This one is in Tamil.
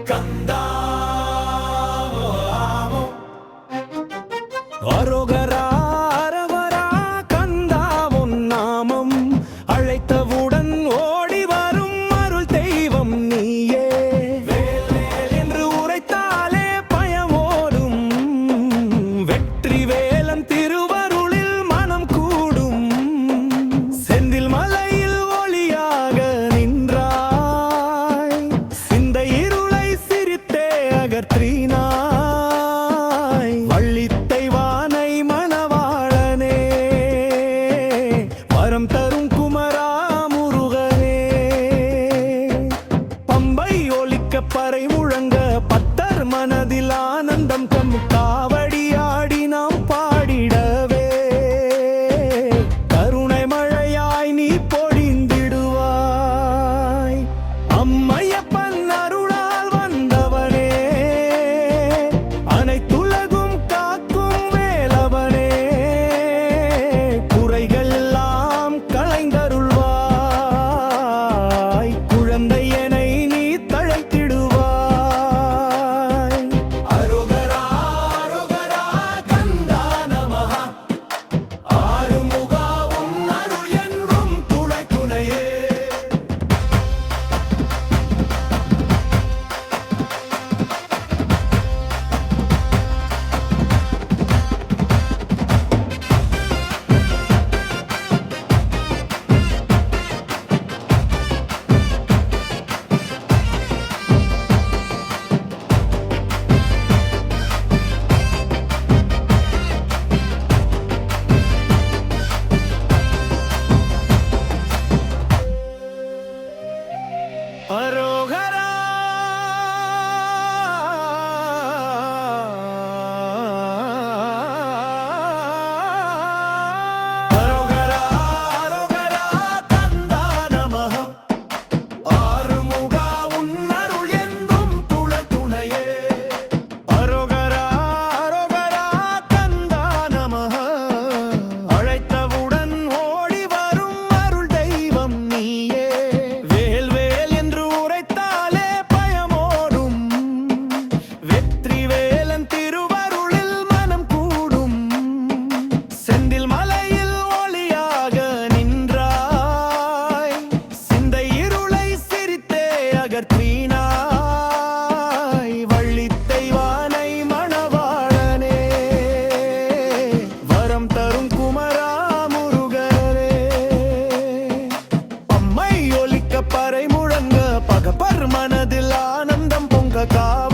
கந்தா அரோகரா அரவரா கந்தா உன் நாமம் அழைத்தவுடன் ஓடி வரும் அருள் தெய்வம் நீயே. வேல் வேல் என்று உரைத்தாலே பயமோடும், வெற்றி வேலன் திருவருளில் மனம் கூடும். செந்தில் மலையில் ஒளியாக நின்றாய், சிந்தை இருளை சிரித்தே அகற்றினாய். வள்ளித்தை வானை மணவாளனே, வரம் தரும் குமரா முருகனே. பம்பை ஒலிக்க பறை முழங்க பத்தர் மனதில் ஆனந்தம் தம் காவடி ஆடி நாம் பாடிடவே. கருணை மழையாய் நீ பொழிந்திடுவாய். அம்மையப்பன் அருளால் வந்தவனே, அனைத்துலகும் காக்கும் வேலவனே. குறைகள் எல்லாம் களைந்தருள்வாய், குழந்தையனை நீ தழைத்திடுவாய். அரோகரா அரோகரா கந்தா நமஹ, ஆறுமுகா உன் அருள் என்றும் துணை துணையே. அரோகரா அரோகரா அரோகரா கந்தா நமஹ, ஆறுமுகா உன் அருள் என்றும் துணை துணையே. அரோகரா அரோகரா கந்தா நமஹ, அழைத்தவுடன் ஓடி வரும் அருள் தெய்வம் நீயே. வேல் வேல் என்று உரைத்தாலே பயமோடும், வெற்றி வேலன் திருவருளில் மனம் கூடும். செந்தில் மலையில் ஒளியாக நின்றாய், சிந்தை இருளை சிரித்தே அகற்றினாய். வள்ளித்தை வானை மணவாளனே, வரம் தரும் குமரா முருகனே. அம்மை ஒலிக்க பறை முழங்க பகப்பர் மனதில் ஆனந்தம் பொங்க காவ